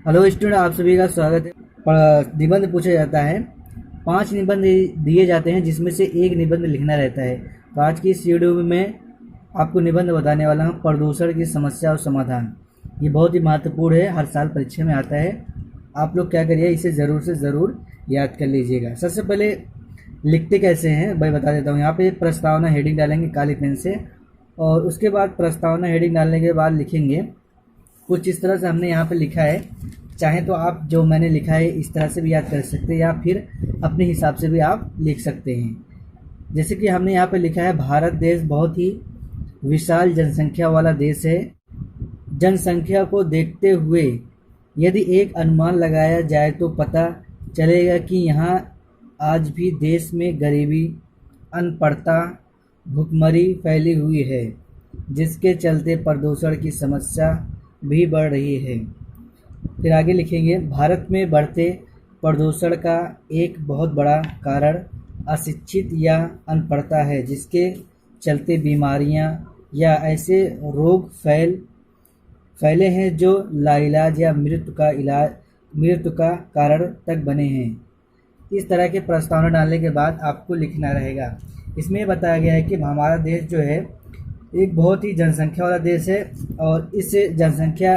Hello student, आप सभी का स्वागत है। निबंध पूछा जाता है। 5 निबंध दिए जाते हैं जिसमें से एक निबंध लिखना रहता है। तो आज की इस वीडियो में मैं आपको निबंध बताने वाला हूँ, प्रदूषण की समस्या और समाधान। ये बहुत ही महत्वपूर्ण है, हर साल परीक्षा में आता है। आप लोग क्या करिए, इसे ज़रूर से ज़रूर याद कर लीजिएगा। सबसे पहले लिखते कैसे हैं भाई बता देता हूँ। यहाँ पे प्रस्तावना हेडिंग डालेंगे काली पेन से, और उसके बाद प्रस्तावना हेडिंग डालने के बाद लिखेंगे कुछ इस तरह से। हमने यहाँ पे लिखा है, चाहे तो आप जो मैंने लिखा है इस तरह से भी याद कर सकते हैं, या फिर अपने हिसाब से भी आप लिख सकते हैं। जैसे कि हमने यहाँ पे लिखा है, भारत देश बहुत ही विशाल जनसंख्या वाला देश है। जनसंख्या को देखते हुए यदि एक अनुमान लगाया जाए तो पता चलेगा कि यहाँ आज भी देश में गरीबी, अनपढ़ता, भुखमरी फैली हुई है, जिसके चलते प्रदूषण की समस्या भी बढ़ रही है। फिर आगे लिखेंगे, भारत में बढ़ते प्रदूषण का एक बहुत बड़ा कारण अशिक्षित या अनपढ़ता है, जिसके चलते बीमारियां या ऐसे रोग फैले हैं जो लाइलाज या मृत्यु का कारण तक बने हैं। इस तरह के प्रस्तावना डालने के बाद आपको लिखना रहेगा। इसमें बताया गया है कि हमारा देश जो है एक बहुत ही जनसंख्या वाला देश है, और इस जनसंख्या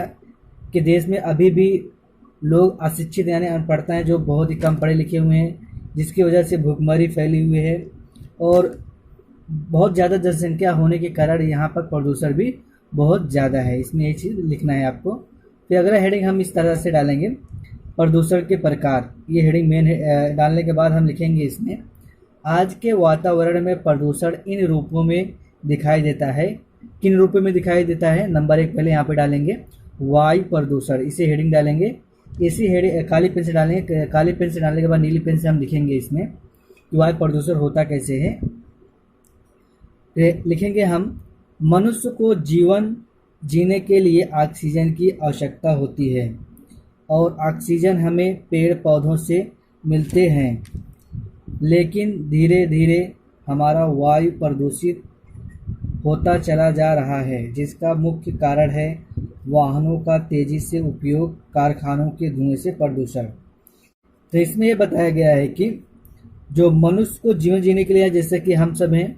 के देश में अभी भी लोग अशिक्षित यानी अनपढ़ता हैं, जो बहुत ही कम पढ़े लिखे हुए हैं, जिसकी वजह से भुखमरी फैली हुई है, और बहुत ज़्यादा जनसंख्या होने के कारण यहाँ पर प्रदूषण भी बहुत ज़्यादा है। इसमें ये चीज़ लिखना है आपको। फिर अगला हेडिंग हम इस तरह से डालेंगे, प्रदूषण के प्रकार। ये हेडिंग मेन डालने के बाद हम लिखेंगे इसमें, आज के वातावरण में प्रदूषण इन रूपों में दिखाई देता है। किन रूपों में दिखाई देता है? नंबर 1 पहले यहाँ पे डालेंगे, वायु प्रदूषण। इसे हेडिंग डालेंगे। इसी हेडिंग काली पेन से डालेंगे। काली पेन से डालने के बाद नीली पेन से हम लिखेंगे इसमें कि वायु प्रदूषण होता कैसे है। लिखेंगे हम, मनुष्य को जीवन जीने के लिए ऑक्सीजन की आवश्यकता होती है, और ऑक्सीजन हमें पेड़ पौधों से मिलते हैं, लेकिन धीरे धीरे हमारा वायु प्रदूषित होता चला जा रहा है, जिसका मुख्य कारण है वाहनों का तेजी से उपयोग, कारखानों के धुएं से प्रदूषण। तो इसमें यह बताया गया है कि जो मनुष्य को जीवन जीने के लिए, जैसे कि हम सब हैं,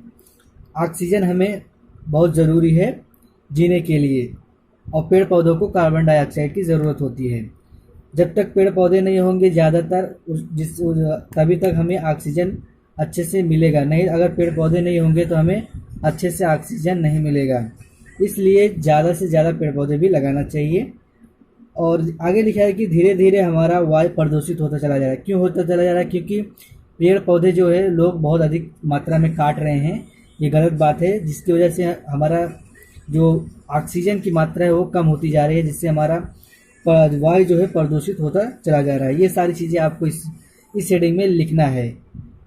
ऑक्सीजन हमें बहुत ज़रूरी है जीने के लिए, और पेड़ पौधों को कार्बन डाइऑक्साइड की ज़रूरत होती है। जब तक पेड़ पौधे नहीं होंगे ज़्यादातर तभी तक हमें ऑक्सीजन अच्छे से मिलेगा नहीं। अगर पेड़ पौधे नहीं होंगे तो हमें अच्छे से ऑक्सीजन नहीं मिलेगा। इसलिए ज़्यादा से ज़्यादा पेड़ पौधे भी लगाना चाहिए। और आगे लिखा है कि धीरे धीरे हमारा वायु प्रदूषित होता चला जा रहा है। क्यों होता चला जा रहा है? क्योंकि पेड़ पौधे जो है लोग बहुत अधिक मात्रा में काट रहे हैं। ये गलत बात है, जिसकी वजह से हमारा जो ऑक्सीजन की मात्रा है वो कम होती जा रही है, जिससे हमारा वायु जो है प्रदूषित होता चला जा रहा है। ये सारी चीज़ें आपको इस हेडिंग में लिखना है।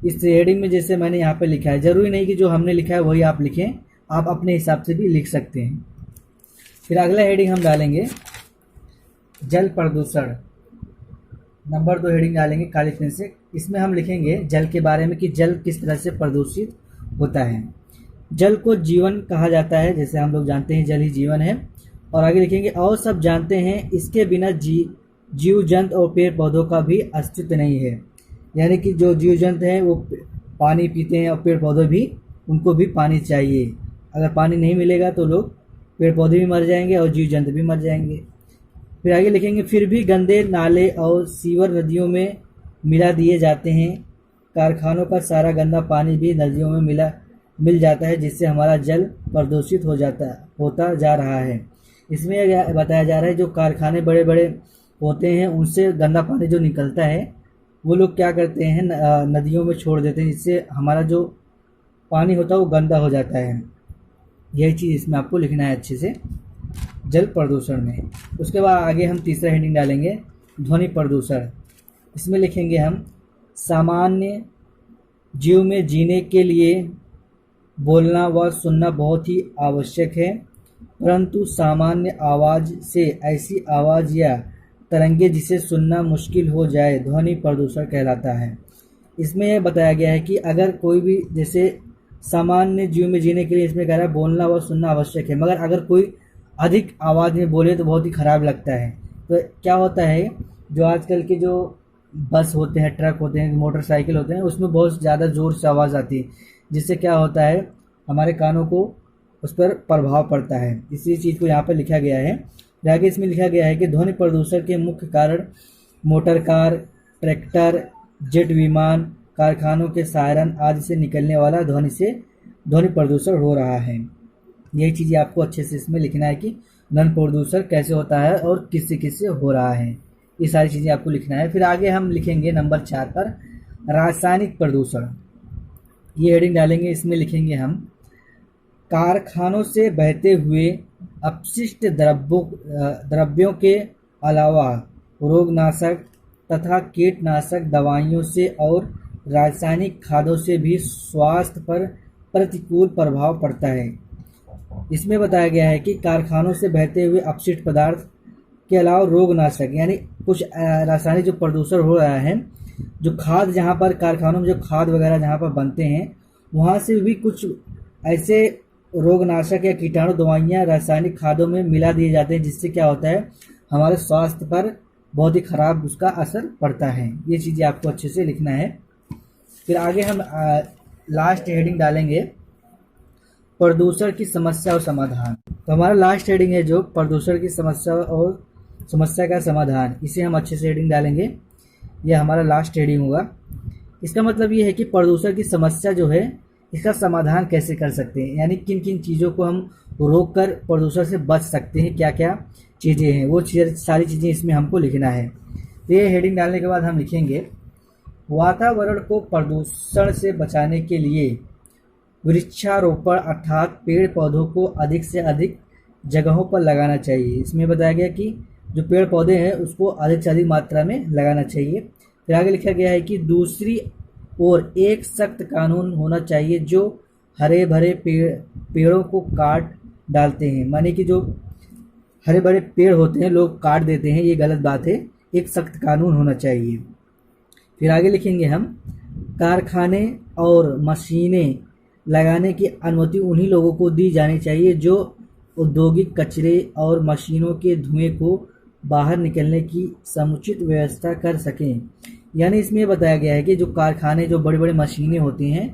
इस हेडिंग में जैसे मैंने यहाँ पे लिखा है, ज़रूरी नहीं कि जो हमने लिखा है वही आप लिखें, आप अपने हिसाब से भी लिख सकते हैं। फिर अगला हेडिंग हम डालेंगे, जल प्रदूषण। नंबर 2 हेडिंग डालेंगे काली पेन से। इसमें हम लिखेंगे जल के बारे में कि जल किस तरह से प्रदूषित होता है। जल को जीवन कहा जाता है, जैसे हम लोग जानते हैं जल ही जीवन है। और आगे लिखेंगे, और सब जानते हैं इसके बिना जीव जंतु और पेड़ पौधों का भी अस्तित्व नहीं है। यानी कि जो जीव जंतु हैं वो पानी पीते हैं, और पेड़ पौधे भी, उनको भी पानी चाहिए। अगर पानी नहीं मिलेगा तो लोग, पेड़ पौधे भी मर जाएंगे और जीव जंतु भी मर जाएंगे। फिर आगे लिखेंगे, फिर भी गंदे नाले और सीवर नदियों में मिला दिए जाते हैं। कारखानों का सारा गंदा पानी भी नदियों में मिल जाता है, जिससे हमारा जल प्रदूषित होता जा रहा है। इसमें बताया जा रहा है, जो कारखाने बड़े बड़े होते हैं उनसे गंदा पानी जो निकलता है वो लोग क्या करते हैं, नदियों में छोड़ देते हैं, जिससे हमारा जो पानी होता है वो गंदा हो जाता है। यही चीज़ इसमें आपको लिखना है अच्छे से, जल प्रदूषण में। उसके बाद आगे हम तीसरा हेडिंग डालेंगे, ध्वनि प्रदूषण। इसमें लिखेंगे हम, सामान्य जीव में जीने के लिए बोलना व सुनना बहुत ही आवश्यक है, परंतु सामान्य आवाज़ से ऐसी आवाज़ या तरंगे जिसे सुनना मुश्किल हो जाए, ध्वनि प्रदूषण कहलाता है। इसमें यह बताया गया है कि अगर कोई भी, जैसे सामान्य जीव में जीने के लिए इसमें कह रहा है बोलना व सुनना आवश्यक है, मगर अगर कोई अधिक आवाज़ में बोले तो बहुत ही ख़राब लगता है। तो क्या होता है, जो आजकल के जो बस होते हैं, ट्रक होते हैं, मोटरसाइकिल होते हैं, उसमें बहुत ज़्यादा ज़ोर से आवाज़ आती है, जिससे क्या होता है हमारे कानों को उस पर प्रभाव पड़ता है। इसी चीज़ को यहाँ पर लिखा गया है। फिर आगे इसमें लिखा गया है कि ध्वनि प्रदूषण के मुख्य कारण मोटर कार, ट्रैक्टर, जेट विमान, कारखानों के सायरन आदि से निकलने वाला ध्वनि से ध्वनि प्रदूषण हो रहा है। यही चीज़ें आपको अच्छे से इसमें लिखना है कि ध्वनि प्रदूषण कैसे होता है और किससे किससे हो रहा है, ये सारी चीज़ें आपको लिखना है। फिर आगे हम लिखेंगे नंबर 4 पर रासायनिक प्रदूषण। ये हेडिंग डालेंगे, इसमें लिखेंगे हम कारखानों से बहते हुए अपशिष्ट द्रव्यों के अलावा रोगनाशक तथा कीटनाशक दवाइयों से और रासायनिक खादों से भी स्वास्थ्य पर प्रतिकूल प्रभाव पड़ता है। इसमें बताया गया है कि कारखानों से बहते हुए अपशिष्ट पदार्थ के अलावा रोगनाशक यानी कुछ रासायनिक जो प्रदूषण हो रहा है, जो खाद जहाँ पर कारखानों में जो खाद वगैरह जहाँ पर बनते हैं वहाँ से भी कुछ ऐसे रोगनाशक या कीटाणु दवाइयाँ रासायनिक खादों में मिला दिए जाते हैं, जिससे क्या होता है हमारे स्वास्थ्य पर बहुत ही खराब उसका असर पड़ता है। ये चीज़ें आपको अच्छे से लिखना है। फिर आगे हम लास्ट हेडिंग डालेंगे प्रदूषण की समस्या और समाधान। तो हमारा लास्ट हेडिंग है जो प्रदूषण की समस्या और समस्या का समाधान, इसे हम अच्छे से हेडिंग डालेंगे। यह हमारा लास्ट हेडिंग होगा। इसका मतलब ये है कि प्रदूषण की समस्या जो है इसका समाधान कैसे कर सकते हैं, यानी किन किन चीज़ों को हम रोक कर प्रदूषण से बच सकते हैं, क्या क्या चीज़ें हैं, वो सारी चीज़ें इसमें हमको लिखना है। तो ये हेडिंग डालने के बाद हम लिखेंगे वातावरण को प्रदूषण से बचाने के लिए वृक्षारोपण अर्थात पेड़ पौधों को अधिक से अधिक जगहों पर लगाना चाहिए। इसमें बताया गया कि जो पेड़ पौधे हैं उसको अधिक से अधिक मात्रा में लगाना चाहिए। फिर आगे लिखा गया है कि दूसरी ओर एक सख्त कानून होना चाहिए जो हरे भरे पेड़ों को काट डालते हैं, माने कि जो हरे भरे पेड़ होते हैं लोग काट देते हैं, ये गलत बात है। एक सख्त कानून होना चाहिए। फिर आगे लिखेंगे हम कारखाने और मशीनें लगाने की अनुमति उन्हीं लोगों को दी जानी चाहिए जो औद्योगिक कचरे और मशीनों के धुएं को बाहर निकलने की समुचित व्यवस्था कर सकें। यानी इसमें बताया गया है कि जो कारखाने, जो बड़ी बड़ी मशीनें होती हैं,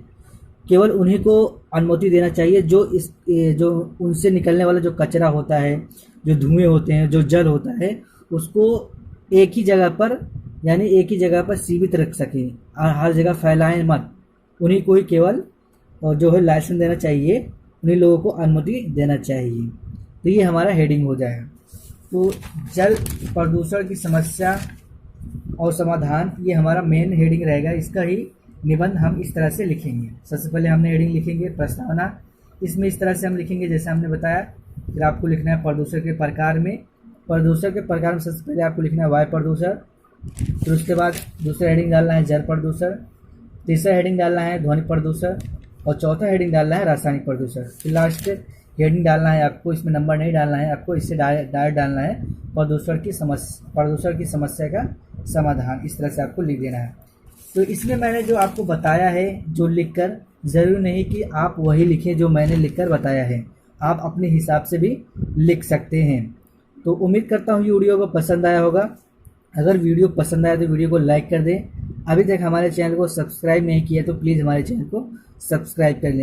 केवल उन्हीं को अनुमति देना चाहिए जो उनसे निकलने वाला जो कचरा होता है, जो धुएं होते हैं, जो जल होता है, उसको एक ही जगह पर यानी एक ही जगह पर सीमित रख सकें और हर जगह फैलाएं मत। उन्हीं को ही केवल जो है लाइसेंस देना चाहिए, उन्हीं लोगों को अनुमति देना चाहिए। तो ये हमारा हेडिंग हो जाएगा। तो जल प्रदूषण की समस्या और समाधान, ये हमारा मेन हेडिंग रहेगा। इसका ही निबंध हम इस तरह से लिखेंगे। सबसे पहले हमने हेडिंग लिखेंगे प्रस्तावना, इसमें इस तरह से हम लिखेंगे जैसे हमने बताया। फिर आपको लिखना है प्रदूषण के प्रकार में। प्रदूषण के प्रकार में सबसे पहले आपको लिखना है वायु प्रदूषण। फिर उसके बाद दूसरा हेडिंग डालना है जल प्रदूषण। तीसरा हेडिंग डालना है ध्वनि प्रदूषण और चौथा हेडिंग डालना है रासायनिक प्रदूषण। फिर लास्ट हेडिंग डालना है आपको, इसमें नंबर नहीं डालना है आपको, इससे डायरेक्ट डालना है प्रदूषण की समस्या का समाधान। इस तरह से आपको लिख देना है। तो इसमें मैंने जो आपको बताया है जो लिखकर, ज़रूरी नहीं कि आप वही लिखें जो मैंने लिखकर बताया है, आप अपने हिसाब से भी लिख सकते हैं। तो उम्मीद करता हूँ वीडियो को पसंद आया होगा। अगर वीडियो पसंद आया तो वीडियो को लाइक कर दें। अभी तक हमारे चैनल को सब्सक्राइब नहीं किया तो प्लीज़ हमारे चैनल को सब्सक्राइब कर लें।